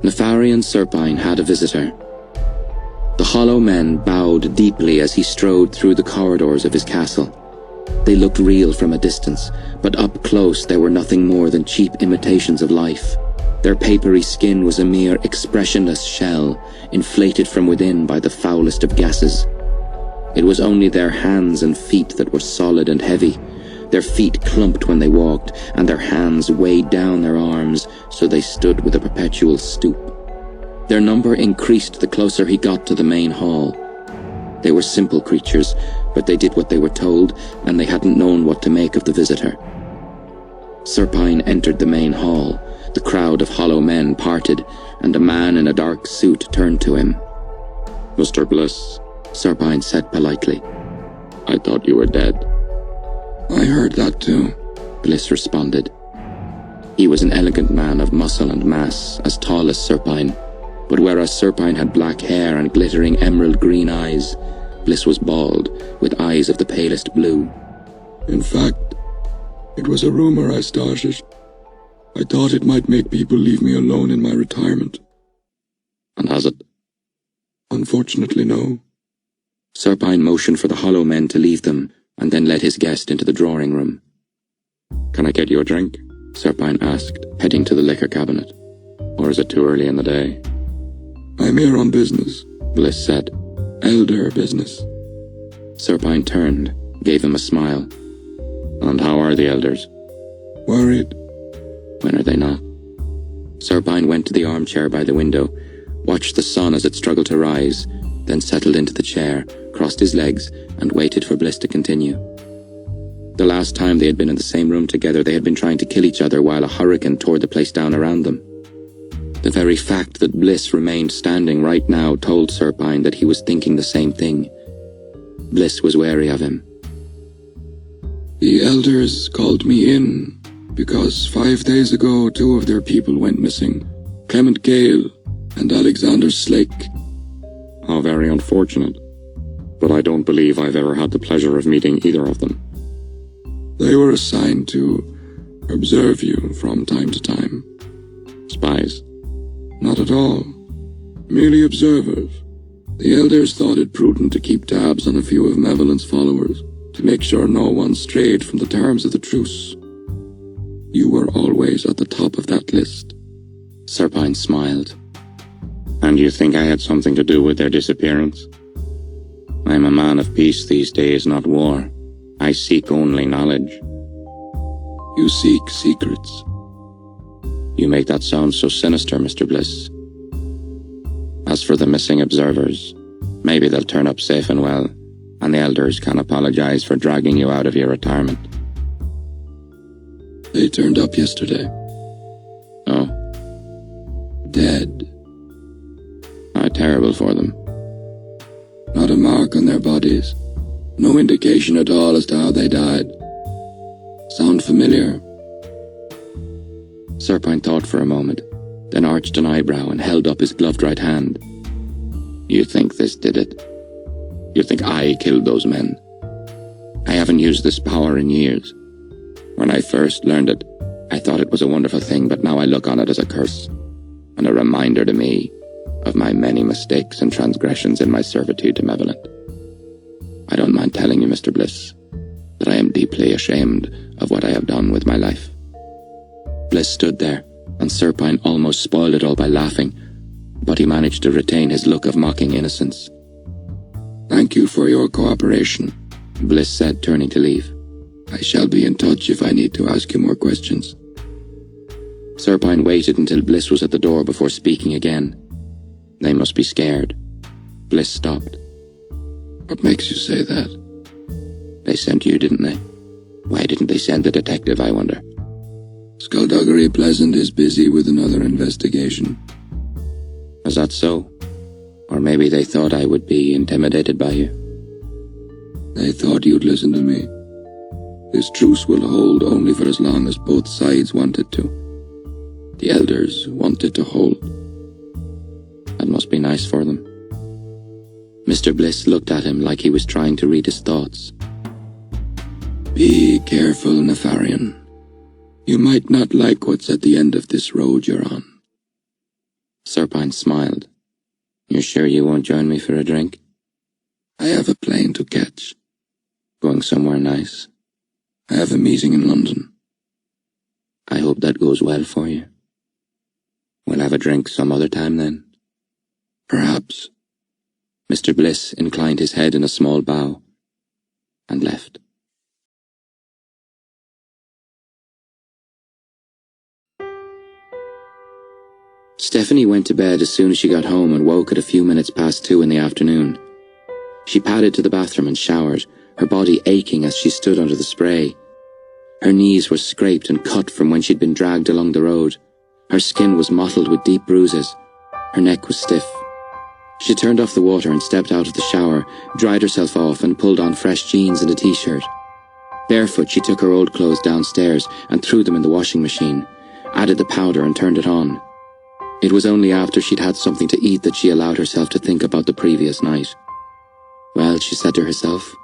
Nefarian Serpine had a visitor. The hollow men bowed deeply as he strode through the corridors of his castle. They looked real from a distance, but up close they were nothing more than cheap imitations of life. Their papery skin was a mere expressionless shell, inflated from within by the foulest of gases. It was only their hands and feet that were solid and heavy. Their feet clumped when they walked, and their hands weighed down their arms, so they stood with a perpetual stoop. Their number increased the closer he got to the main hall. They were simple creatures, but they did what they were told, and they hadn't known what to make of the visitor. Serpine entered the main hall. The crowd of hollow men parted, and a man in a dark suit turned to him. "Mr. Bliss," Serpine said politely. "I thought you were dead." "I heard that too," Bliss responded. He was an elegant man of muscle and mass, as tall as Serpine, but whereas Serpine had black hair and glittering emerald green eyes, Bliss was bald, with eyes of the palest blue. "In fact, it was a rumor I started. I thought it might make people leave me alone in my retirement." "And has it?" "Unfortunately, no." Serpine motioned for the hollow men to leave them, and then led his guest into the drawing room. "Can I get you a drink?" Serpine asked, heading to the liquor cabinet. "Or is it too early in the day?" "I'm here on business," Bliss said. "Elder business." Serpine turned, gave him a smile. "And how are the elders?" "Worried." "When are they not?" Serpine went to the armchair by the window, watched the sun as it struggled to rise, then settled into the chair, crossed his legs, and waited for Bliss to continue. The last time they had been in the same room together, they had been trying to kill each other while a hurricane tore the place down around them. The very fact that Bliss remained standing right now told Serpine that he was thinking the same thing. Bliss was wary of him. "The elders called me in because 5 days ago 2 of their people went missing, Clement Gale and Alexander Slake." "How very unfortunate. But I don't believe I've ever had the pleasure of meeting either of them." "They were assigned to observe you from time to time." "Spies?" "Not at all. Merely observers. The elders thought it prudent to keep tabs on a few of Mevelyn's followers, to make sure no one strayed from the terms of the truce. You were always at the top of that list." Serpine smiled. "And you think I had something to do with their disappearance?" "I'm a man of peace these days, not war. I seek only knowledge." "You seek secrets." "You make that sound so sinister, Mr. Bliss." "As for the missing observers, maybe they'll turn up safe and well, and the elders can apologize for dragging you out of your retirement." "They turned up yesterday." "Oh?" "Dead." "How terrible for them." "Not a mark on their bodies. No indication at all as to how they died. Sound familiar?" Serpine thought for a moment, then arched an eyebrow and held up his gloved right hand. "You think this did it? You think I killed those men? I haven't used this power in years. When I first learned it, I thought it was a wonderful thing, but now I look on it as a curse, and a reminder to me of my many mistakes and transgressions in my servitude to Mevelyn. I don't mind telling you, Mr. Bliss, that I am deeply ashamed of what I have done with my life." Bliss stood there, and Serpine almost spoiled it all by laughing, but he managed to retain his look of mocking innocence. "Thank you for your cooperation," Bliss said, turning to leave. "I shall be in touch if I need to ask you more questions." Serpine waited until Bliss was at the door before speaking again. "They must be scared." Bliss stopped. "What makes you say that?" "They sent you, didn't they? Why didn't they send the detective, I wonder?" "Skulduggery Pleasant is busy with another investigation." "Is that so? Or maybe they thought I would be intimidated by you." "They thought you'd listen to me. This truce will hold only for as long as both sides want it to. The elders want it to hold." "That must be nice for them." Mr. Bliss looked at him like he was trying to read his thoughts. "Be careful, Nefarian. You might not like what's at the end of this road you're on." Serpine smiled. "You're sure you won't join me for a drink?" I have a plane to catch. "Going somewhere nice?" I have a meeting in London. "I hope that goes well for you. We'll have a drink some other time then." Perhaps. Mr. Bliss inclined his head in a small bow and left. Stephanie went to bed as soon as she got home and woke at a few minutes past 2 in the afternoon. She padded to the bathroom and showered, her body aching as she stood under the spray. Her knees were scraped and cut from when she'd been dragged along the road. Her skin was mottled with deep bruises. Her neck was stiff. She turned off the water and stepped out of the shower, dried herself off and pulled on fresh jeans and a t-shirt. Barefoot, she took her old clothes downstairs and threw them in the washing machine, added the powder and turned it on. It was only after she'd had something to eat that she allowed herself to think about the previous night. Well, she said to herself,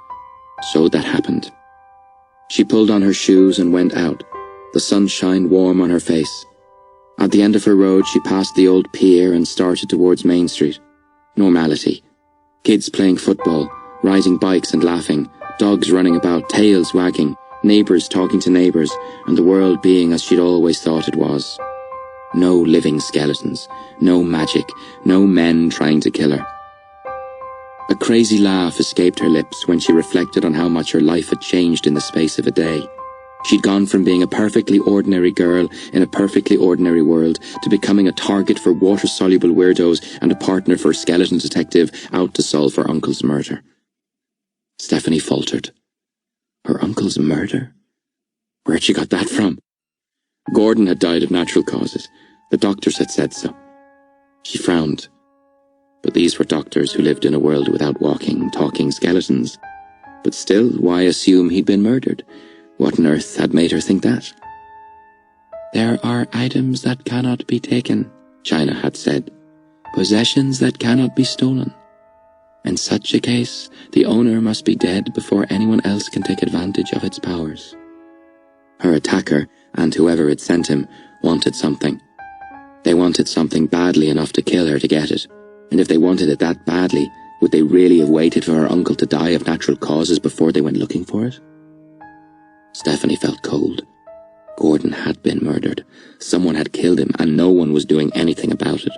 so that happened. She pulled on her shoes and went out, the sunshine warm on her face. At the end of her road, she passed the old pier and started towards Main Street. Normality. Kids playing football, riding bikes and laughing, dogs running about, tails wagging, neighbours talking to neighbours, and the world being as she'd always thought it was. No living skeletons, no magic, no men trying to kill her. A crazy laugh escaped her lips when she reflected on how much her life had changed in the space of a day. She'd gone from being a perfectly ordinary girl in a perfectly ordinary world to becoming a target for water-soluble weirdos and a partner for a skeleton detective out to solve her uncle's murder. Stephanie faltered. Her uncle's murder? Where'd she got that from? Gordon had died of natural causes. The doctors had said so. She frowned. But these were doctors who lived in a world without walking, talking skeletons. But still, why assume he'd been murdered? What on earth had made her think that? "There are items that cannot be taken," China had said. "Possessions that cannot be stolen. In such a case, the owner must be dead before anyone else can take advantage of its powers." Her attacker, and whoever had sent him, wanted something. They wanted something badly enough to kill her to get it. And if they wanted it that badly, would they really have waited for her uncle to die of natural causes before they went looking for it? Stephanie felt cold. Gordon had been murdered. Someone had killed him, and no one was doing anything about it.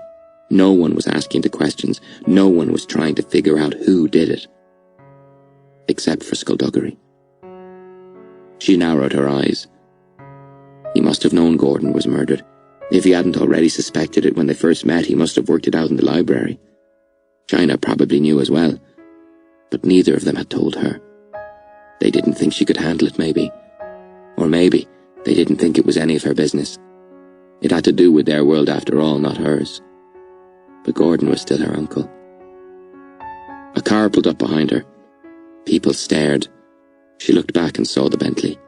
No one was asking the questions. No one was trying to figure out who did it. Except for Skulduggery. She narrowed her eyes. He must have known Gordon was murdered. If he hadn't already suspected it when they first met, he must have worked it out in the library. China probably knew as well. But neither of them had told her. They didn't think she could handle it, maybe. Or maybe they didn't think it was any of her business. It had to do with their world after all, not hers. But Gordon was still her uncle. A car pulled up behind her. People stared. She looked back and saw the Bentley.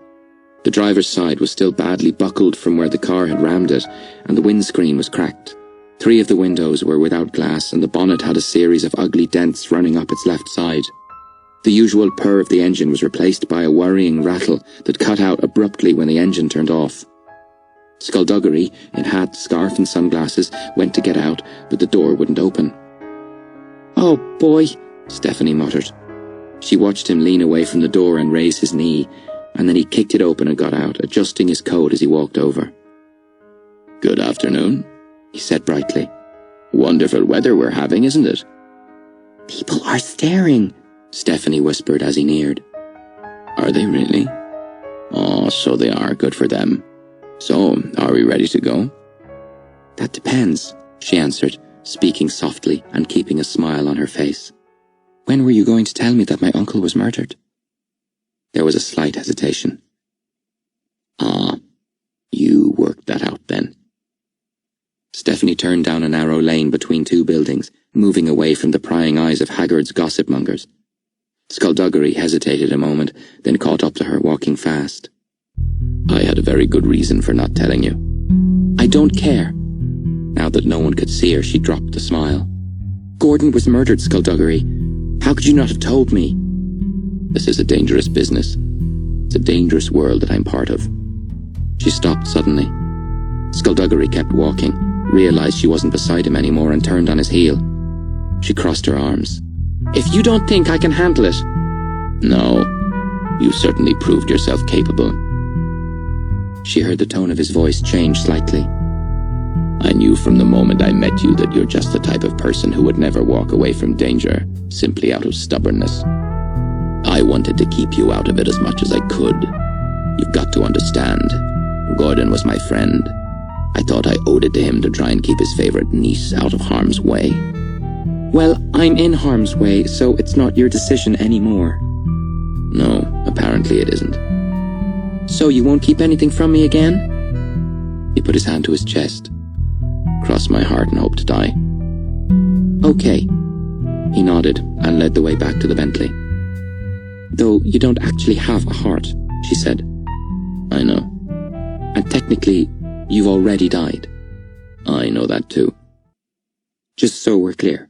The driver's side was still badly buckled from where the car had rammed it, and the windscreen was cracked. 3 of the windows were without glass, and the bonnet had a series of ugly dents running up its left side. The usual purr of the engine was replaced by a worrying rattle that cut out abruptly when the engine turned off. Skulduggery, in hat, scarf and sunglasses, went to get out, but the door wouldn't open. "Oh boy," Stephanie muttered. She watched him lean away from the door and raise his knee, and then he kicked it open and got out, adjusting his coat as he walked over. "Good afternoon," he said brightly. "Wonderful weather we're having, isn't it?" "People are staring," Stephanie whispered as he neared. "Are they really? Oh, so they are. Good for them. So, are we ready to go?" "That depends," she answered, speaking softly and keeping a smile on her face. "When were you going to tell me that my uncle was murdered?" There was a slight hesitation. "Ah, you worked that out then." Stephanie turned down a narrow lane between 2 buildings, moving away from the prying eyes of Haggard's gossip mongers. Skulduggery hesitated a moment, then caught up to her, walking fast. "I had a very good reason for not telling you." "I don't care." Now that no one could see her, she dropped the smile. "Gordon was murdered, Skulduggery. How could you not have told me?" "This is a dangerous business. It's a dangerous world that I'm part of." She stopped suddenly. Skulduggery kept walking, realized she wasn't beside him anymore and turned on his heel. She crossed her arms. "If you don't think I can handle it..." "No, you certainly proved yourself capable." She heard the tone of his voice change slightly. "I knew from the moment I met you that you're just the type of person who would never walk away from danger, simply out of stubbornness. I wanted to keep you out of it as much as I could. You've got to understand, Gordon was my friend. I thought I owed it to him to try and keep his favorite niece out of harm's way." "Well, I'm in harm's way, so it's not your decision anymore." "No, apparently it isn't." "So you won't keep anything from me again?" He put his hand to his chest. "Cross my heart and hope to die." "Okay." He nodded and led the way back to the Bentley. "Though you don't actually have a heart," she said. "I know." "And technically, you've already died." "I know that too." "Just so we're clear."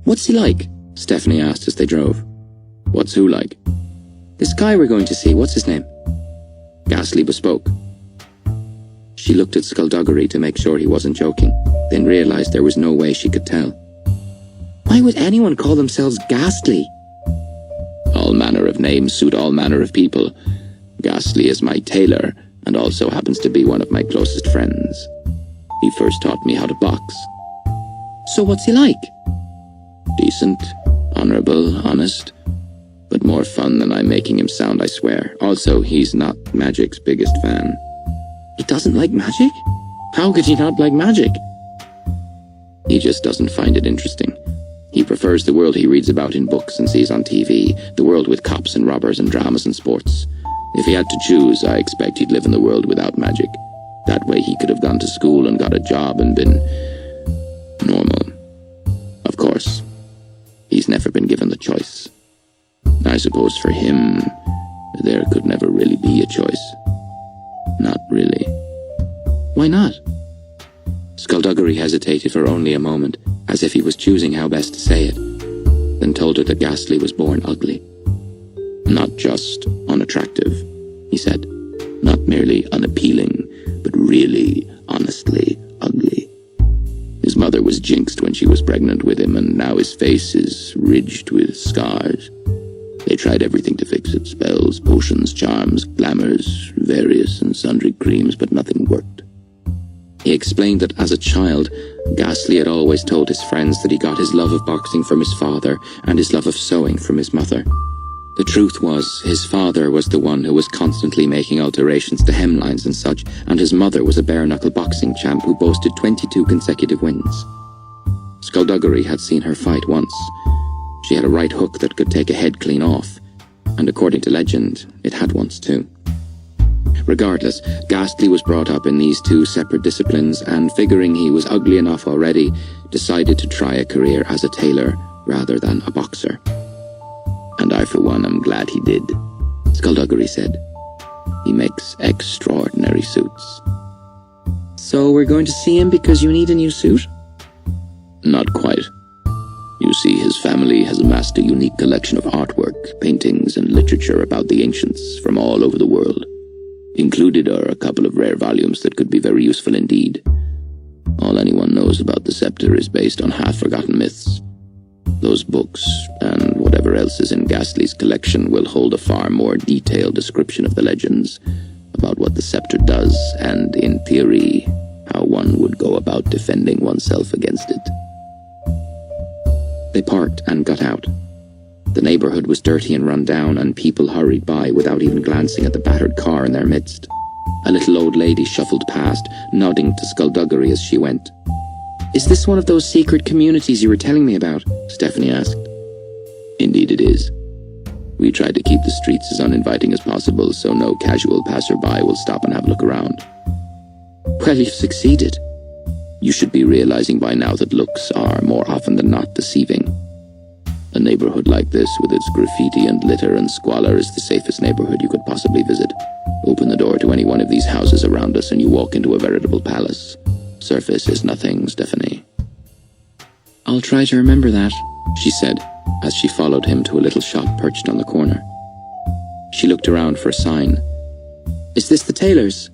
"What's he like?" Stephanie asked as they drove. "What's who like?" "This guy we're going to see, what's his name?" "Ghastly Bespoke." She looked at Skulduggery to make sure he wasn't joking, then realized there was no way she could tell. Why would anyone call themselves Ghastly? "All manner of names suit all manner of people. Ghastly is my tailor, and also happens to be one of my closest friends. He first taught me how to box." "So what's he like?" "Decent, honorable, honest, but more fun than I'm making him sound, I swear. Also, he's not magic's biggest fan." "He doesn't like magic? How could he not like magic?" "He just doesn't find it interesting. He prefers the world he reads about in books and sees on TV, the world with cops and robbers and dramas and sports. If he had to choose, I expect he'd live in the world without magic. That way he could have gone to school and got a job and been normal. Of course, he's never been given the choice. I suppose for him, there could never really be a choice. Not really." "Why not?" Skulduggery hesitated for only a moment, as if he was choosing how best to say it, then told her that Ghastly was born ugly. "Not just unattractive," he said. "Not merely unappealing, but really, honestly ugly. His mother was jinxed when she was pregnant with him, and now his face is ridged with scars. They tried everything to fix it, spells, potions, charms, glamours, various and sundry creams, but nothing worked." He explained that as a child, Ghastly had always told his friends that he got his love of boxing from his father and his love of sewing from his mother. The truth was, his father was the one who was constantly making alterations to hemlines and such, and his mother was a bare-knuckle boxing champ who boasted 22 consecutive wins. Skulduggery had seen her fight once. She had a right hook that could take a head clean off, and according to legend, it had once too. Regardless, Ghastly was brought up in these two separate disciplines, and figuring he was ugly enough already, decided to try a career as a tailor rather than a boxer. "And I, for one, am glad he did," Skulduggery said. "He makes extraordinary suits." "So we're going to see him because you need a new suit?" "Not quite. You see, his family has amassed a unique collection of artwork, paintings, and literature about the ancients from all over the world. Included are a couple of rare volumes that could be very useful indeed. All anyone knows about the scepter is based on half-forgotten myths. Those books, and whatever else is in Ghastly's collection, will hold a far more detailed description of the legends, about what the scepter does, and, in theory, how one would go about defending oneself against it." They parked and got out. The neighborhood was dirty and run down, and people hurried by without even glancing at the battered car in their midst. A little old lady shuffled past, nodding to Skulduggery as she went. "Is this one of those secret communities you were telling me about?" Stephanie asked. "Indeed it is. We tried to keep the streets as uninviting as possible, so no casual passerby will stop and have a look around." "Well, you've succeeded." "You should be realizing by now that looks are, more often than not, deceiving. A neighborhood like this, with its graffiti and litter and squalor, is the safest neighborhood you could possibly visit. Open the door to any one of these houses around us and you walk into a veritable palace. Surface is nothing, Stephanie." "I'll try to remember that," she said, as she followed him to a little shop perched on the corner. She looked around for a sign. "Is this the tailor's?"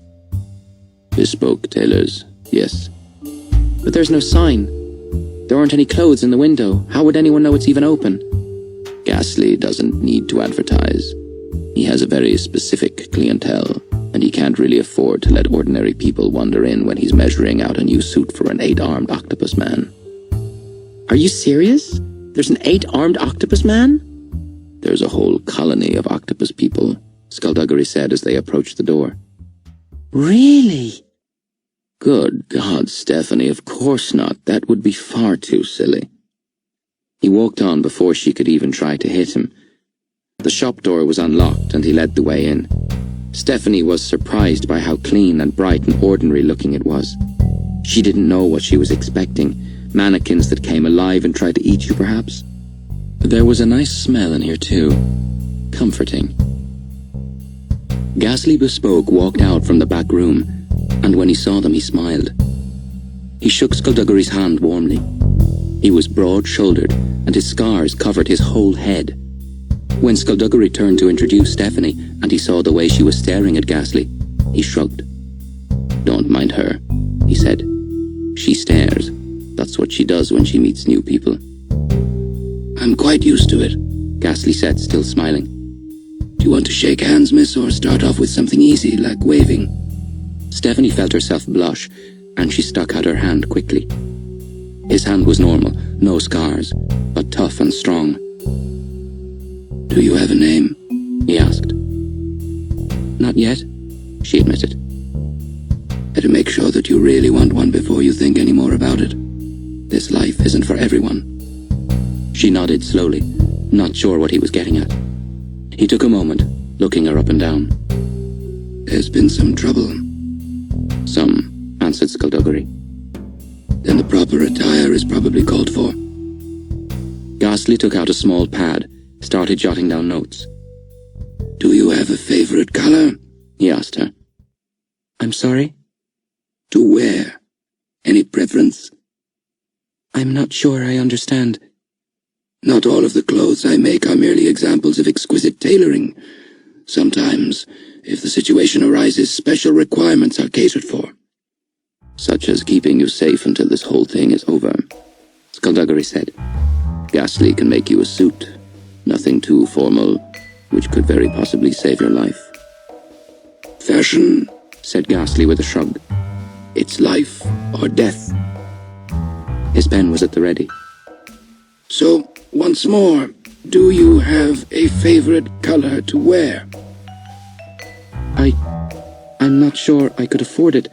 Bespoke tailors, yes. But there's no sign. There aren't any clothes in the window. How would anyone know it's even open? Ghastly doesn't need to advertise. He has a very specific clientele, and he can't really afford to let ordinary people wander in when he's measuring out a new suit for an 8-armed octopus man. Are you serious? There's an 8-armed octopus man? There's a whole colony of octopus people, Skulduggery said as they approached the door. Really? Good God, Stephanie, of course not. That would be far too silly. He walked on before she could even try to hit him. The shop door was unlocked and he led the way in. Stephanie was surprised by how clean and bright and ordinary looking it was. She didn't know what she was expecting. Mannequins that came alive and tried to eat you, perhaps? There was a nice smell in here, too. Comforting. Ghastly Bespoke walked out from the back room, and when he saw them, he smiled. He shook Skulduggery's hand warmly. He was broad-shouldered, and his scars covered his whole head. When Skulduggery turned to introduce Stephanie, and he saw the way she was staring at Ghastly, he shrugged. "Don't mind her," he said. "She stares. That's what she does when she meets new people." "I'm quite used to it," Ghastly said, still smiling. "Do you want to shake hands, miss, or start off with something easy, like waving?" Stephanie felt herself blush, and she stuck out her hand quickly. His hand was normal, no scars, but tough and strong. "Do you have a name?" he asked. "Not yet," she admitted. "Better make sure that you really want one before you think any more about it. This life isn't for everyone." She nodded slowly, not sure what he was getting at. He took a moment, looking her up and down. "There's been some trouble." "Some," answered Skulduggery. "Then the proper attire is probably called for." Ghastly took out a small pad, started jotting down notes. "Do you have a favorite color?" he asked her. "I'm sorry?" "To wear. Any preference?" "I'm not sure I understand." "Not all of the clothes I make are merely examples of exquisite tailoring. Sometimes, if the situation arises, special requirements are catered for." "Such as keeping you safe until this whole thing is over," Skulduggery said. "Ghastly can make you a suit. Nothing too formal, which could very possibly save your life." "Fashion," said Ghastly with a shrug. "It's life or death." His pen was at the ready. "So, once more, do you have a favorite color to wear?" I'm not sure I could afford it."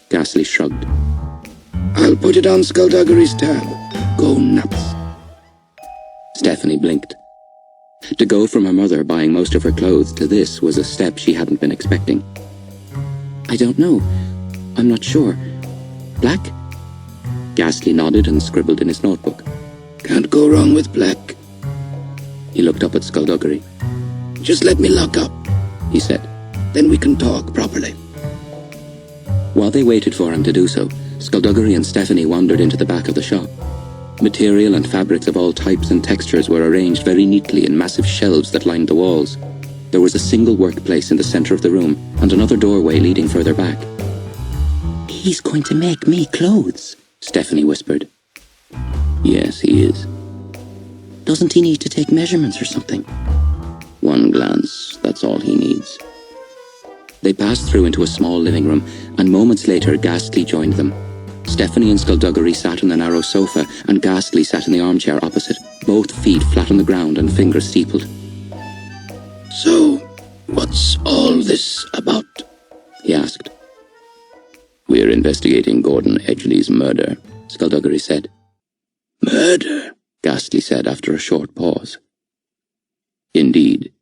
Ghastly shrugged. "I'll put it on Skulduggery's tab. Go nuts." Stephanie blinked. To go from her mother buying most of her clothes to this was a step she hadn't been expecting. "I don't know. I'm not sure. Black?" Ghastly nodded and scribbled in his notebook. "Can't go wrong with black." He looked up at Skulduggery. "Just let me lock up," he said. "Then we can talk properly." While they waited for him to do so, Skulduggery and Stephanie wandered into the back of the shop. Material and fabrics of all types and textures were arranged very neatly in massive shelves that lined the walls. There was a single workplace in the center of the room, and another doorway leading further back. "He's going to make me clothes," Stephanie whispered. "Yes, he is." "Doesn't he need to take measurements or something?" "One glance, that's all he needs." They passed through into a small living room, and moments later Ghastly joined them. Stephanie and Skulduggery sat on the narrow sofa, and Ghastly sat in the armchair opposite, both feet flat on the ground and fingers steepled. "So, what's all this about?" he asked. "We're investigating Gordon Edgley's murder," Skulduggery said. "Murder?" Ghastly said after a short pause. "Indeed."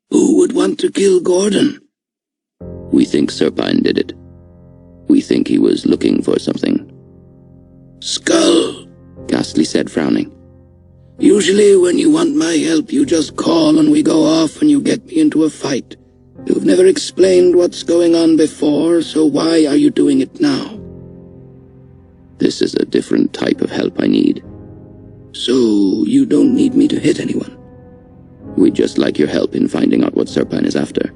"Who would want to kill Gordon?" "We think Serpine did it. We think he was looking for something." "Skull," Ghastly said, frowning. "Usually when you want my help you just call and we go off and you get me into a fight. You've never explained what's going on before, so why are you doing it now?" "This is a different type of help I need." "So you don't need me to hit anyone?" "We'd just like your help in finding out what Serpine is after."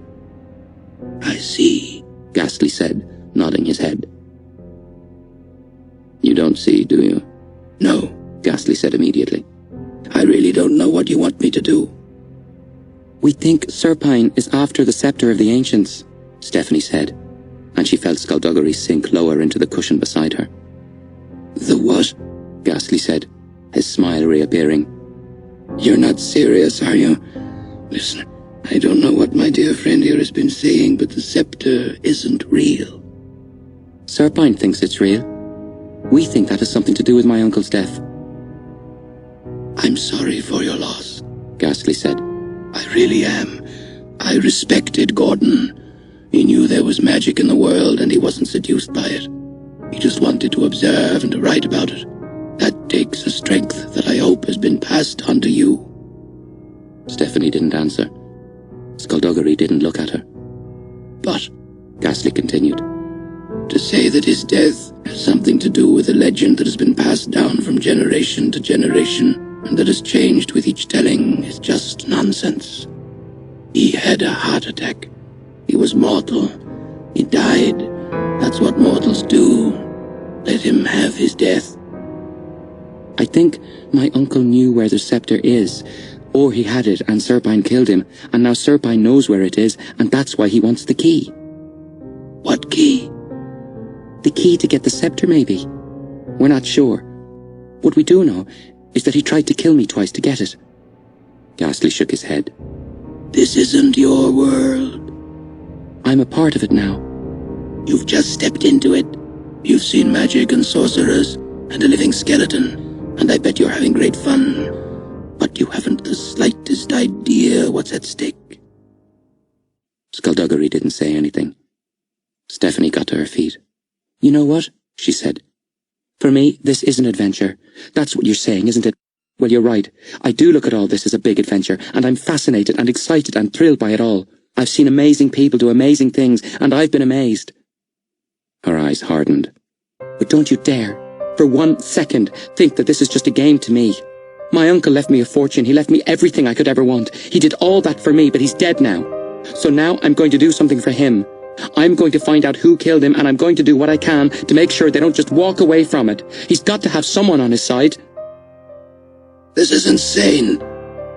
"I see," Ghastly said, nodding his head. "You don't see, do you?" "No," Ghastly said immediately. "I really don't know what you want me to do." "We think Serpine is after the Scepter of the Ancients," Stephanie said, and she felt Skulduggery sink lower into the cushion beside her. "The what?" Ghastly said, his smile reappearing. "You're not serious, are you? Listen, I don't know what my dear friend here has been saying, but the scepter isn't real." "Serpine thinks it's real. We think that has something to do with my uncle's death." "I'm sorry for your loss," Ghastly said. "I really am. I respected Gordon. He knew there was magic in the world and he wasn't seduced by it. He just wanted to observe and to write about it. That takes a strength that I hope has been passed on to you." Stephanie didn't answer. Skulduggery didn't look at her. "But," Ghastly continued, "to say that his death has something to do with a legend that has been passed down from generation to generation and that has changed with each telling is just nonsense. He had a heart attack. He was mortal. He died. That's what mortals do. Let him have his death." "I think my uncle knew where the scepter is, or he had it and Serpine killed him, and now Serpine knows where it is, and that's why he wants the key." "What key?" "The key to get the scepter, maybe. We're not sure. What we do know is that he tried to kill me twice to get it." Ghastly shook his head. "This isn't your world." "I'm a part of it now." "You've just stepped into it. You've seen magic and sorcerers and a living skeleton, and I bet you're having great fun. But you haven't the slightest idea what's at stake." Skulduggery didn't say anything. Stephanie got to her feet. "You know what?" she said. "For me, this is an adventure. That's what you're saying, isn't it? Well, you're right. I do look at all this as a big adventure, and I'm fascinated and excited and thrilled by it all. I've seen amazing people do amazing things, and I've been amazed." Her eyes hardened. "But don't you dare, for 1 second, think that this is just a game to me. My uncle left me a fortune. He left me everything I could ever want. He did all that for me, but he's dead now. So now I'm going to do something for him. I'm going to find out who killed him, and I'm going to do what I can to make sure they don't just walk away from it. He's got to have someone on his side." "This is insane,"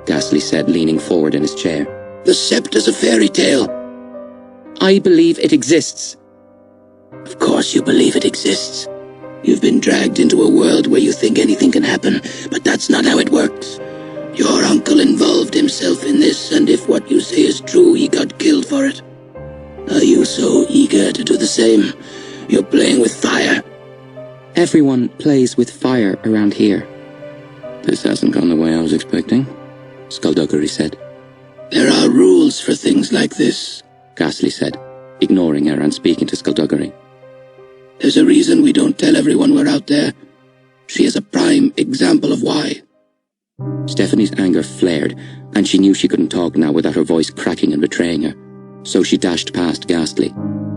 Ghastly said, leaning forward in his chair. "The scepter's a fairy tale." "I believe it exists." "Of course you believe it exists. You've been dragged into a world where you think anything can happen, but that's not how it works. Your uncle involved himself in this, and if what you say is true, he got killed for it. Are you so eager to do the same? You're playing with fire." "Everyone plays with fire around here." "This hasn't gone the way I was expecting," Skulduggery said. "There are rules for things like this," Ghastly said, ignoring her and speaking to Skulduggery. "There's a reason we don't tell everyone we're out there. She is a prime example of why." Stephanie's anger flared, and she knew she couldn't talk now without her voice cracking and betraying her. So she dashed past Ghastly.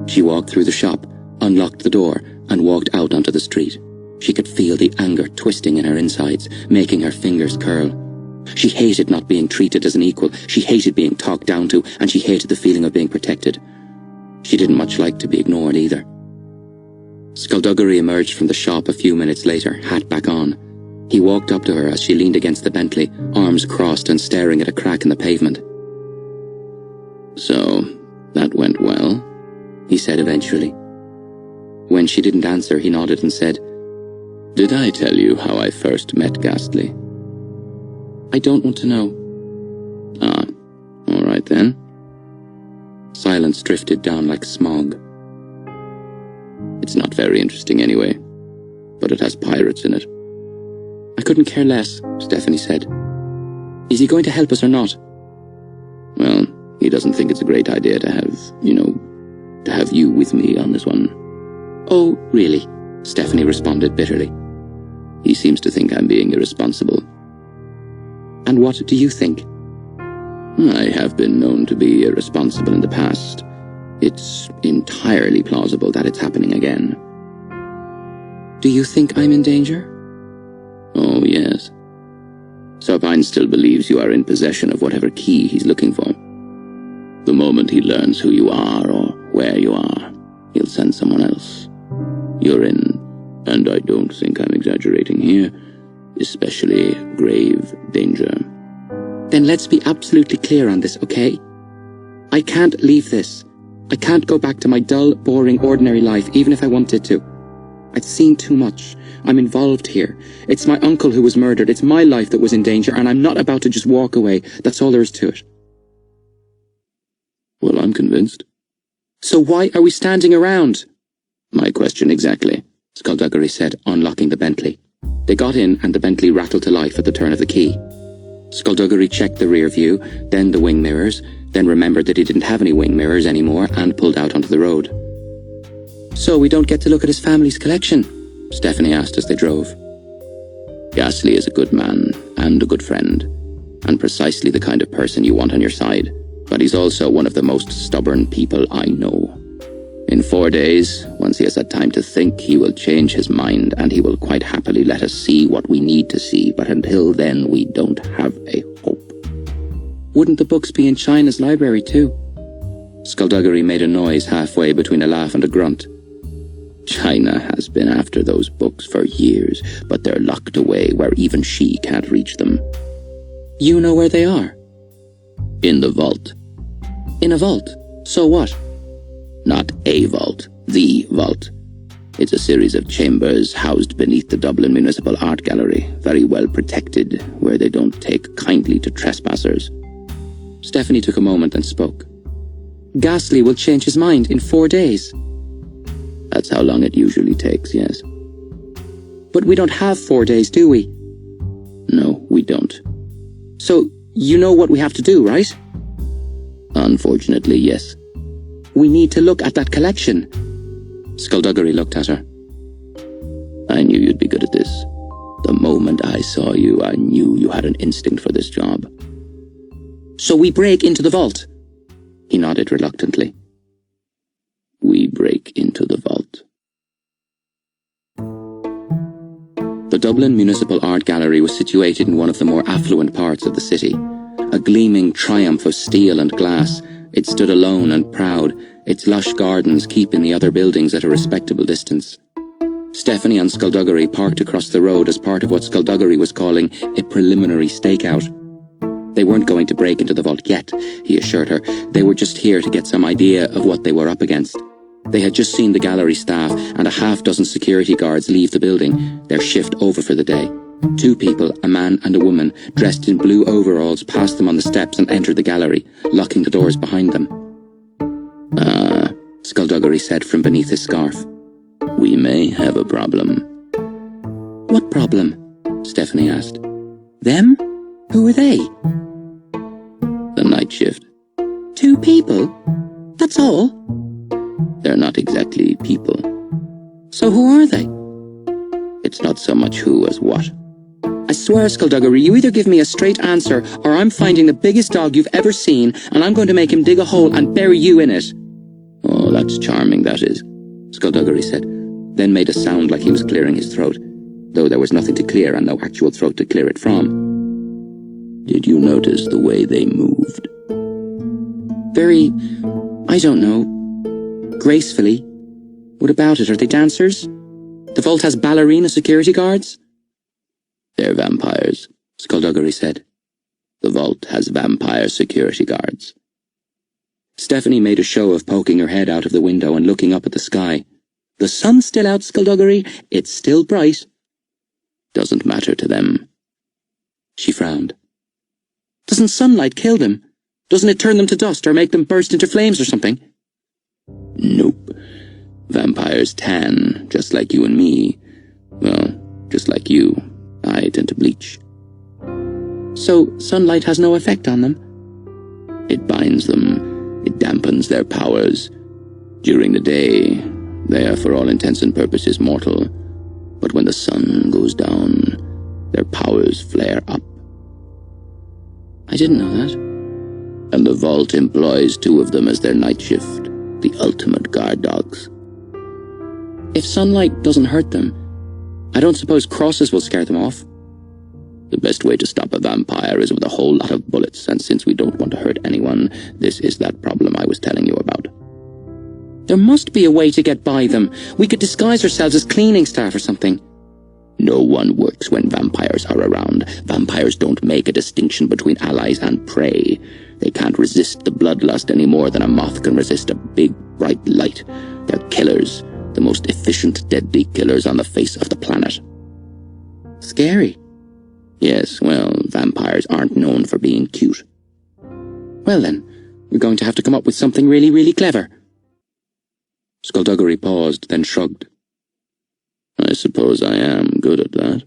She walked through the shop, unlocked the door, and walked out onto the street. She could feel the anger twisting in her insides, making her fingers curl. She hated not being treated as an equal, she hated being talked down to, and she hated the feeling of being protected. She didn't much like to be ignored either. Skulduggery emerged from the shop a few minutes later, hat back on. He walked up to her as she leaned against the Bentley, arms crossed and staring at a crack in the pavement. "So, that went well?" he said eventually. When she didn't answer, he nodded and said, "Did I tell you how I first met Ghastly?" "I don't want to know." "Ah, all right then." Silence drifted down like smog. "It's not very interesting anyway, but it has pirates in it." "I couldn't care less," Stephanie said. "Is he going to help us or not?" "Well, he doesn't think it's a great idea to have, to have you with me on this one." "Oh, really?" Stephanie responded bitterly. "He seems to think I'm being irresponsible." "And what do you think?" "I have been known to be irresponsible in the past. It's entirely plausible that it's happening again." "Do you think I'm in danger?" "Oh, yes. Serpine still believes you are in possession of whatever key he's looking for. The moment he learns who you are or where you are, he'll send someone else. You're in, and I don't think I'm exaggerating here, especially grave danger. Then let's be absolutely clear on this, okay? I can't leave this. I can't go back to my dull, boring, ordinary life, even if I wanted to. I've seen too much. I'm involved here. It's my uncle who was murdered. It's my life that was in danger, and I'm not about to just walk away. That's all there is to it. Well, I'm convinced. So why are we standing around? My question exactly, Skulduggery said, unlocking the Bentley. They got in, and the Bentley rattled to life at the turn of the key. Skulduggery checked the rear view, then the wing mirrors, then remembered that he didn't have any wing mirrors anymore, and pulled out onto the road. So we don't get to look at his family's collection? Stephanie asked as they drove. Ghastly is a good man, and a good friend, and precisely the kind of person you want on your side, but he's also one of the most stubborn people I know. In 4 days, once he has had time to think, he will change his mind, and he will quite happily let us see what we need to see, but until then we don't have a hope. Wouldn't the books be in China's library too? Skulduggery made a noise halfway between a laugh and a grunt. China has been after those books for years, but they're locked away where even she can't reach them. You know where they are? In the vault. In a vault? So what? Not a vault, the vault. It's a series of chambers housed beneath the Dublin Municipal Art Gallery, very well protected, where they don't take kindly to trespassers. Stephanie took a moment and spoke. Ghastly will change his mind in 4 days. That's how long it usually takes, yes. But we don't have 4 days, do we? No, we don't. So, you know what we have to do, right? Unfortunately, yes. We need to look at that collection. Skulduggery looked at her. I knew you'd be good at this. The moment I saw you, I knew you had an instinct for this job. So we break into the vault? He nodded reluctantly. We break into the vault. The Dublin Municipal Art Gallery was situated in one of the more affluent parts of the city. A gleaming triumph of steel and glass, it stood alone and proud, its lush gardens keeping the other buildings at a respectable distance. Stephanie and Skulduggery parked across the road as part of what Skulduggery was calling a preliminary stakeout. They weren't going to break into the vault yet, he assured her. They were just here to get some idea of what they were up against. They had just seen the gallery staff and a half-dozen security guards leave the building, their shift over for the day. 2 people, a man and a woman, dressed in blue overalls, passed them on the steps and entered the gallery, locking the doors behind them. Skulduggery said from beneath his scarf. We may have a problem. What problem? Stephanie asked. Them? Who are they? The night shift. 2 people? That's all? They're not exactly people. So who are they? It's not so much who as what. I swear, Skulduggery, you either give me a straight answer, or I'm finding the biggest dog you've ever seen, and I'm going to make him dig a hole and bury you in it. Oh, that's charming, that is, Skulduggery said, then made a sound like he was clearing his throat, though there was nothing to clear and no actual throat to clear it from. Did you notice the way they moved? Very, I don't know, gracefully. What about it? Are they dancers? The vault has ballerina security guards? They're vampires, Skulduggery said. The vault has vampire security guards. Stephanie made a show of poking her head out of the window and looking up at the sky. The sun's still out, Skulduggery. It's still bright. Doesn't matter to them. She frowned. Doesn't sunlight kill them? Doesn't it turn them to dust or make them burst into flames or something? Nope. Vampires tan, just like you and me. Well, just like you. I tend to bleach. So sunlight has no effect on them? It binds them. It dampens their powers. During the day, they are for all intents and purposes mortal. But when the sun goes down, their powers flare up. I didn't know that. And the vault employs 2 of them as their night shift, the ultimate guard dogs. If sunlight doesn't hurt them, I don't suppose crosses will scare them off. The best way to stop a vampire is with a whole lot of bullets, and since we don't want to hurt anyone, this is that problem I was telling you about. There must be a way to get by them. We could disguise ourselves as cleaning staff or something. No one works when vampires are around. Vampires don't make a distinction between allies and prey. They can't resist the bloodlust any more than a moth can resist a big, bright light. They're killers, the most efficient, deadly killers on the face of the planet. Scary. Yes, well, vampires aren't known for being cute. Well then, we're going to have to come up with something really, really clever. Skulduggery paused, then shrugged. I suppose I am good at that.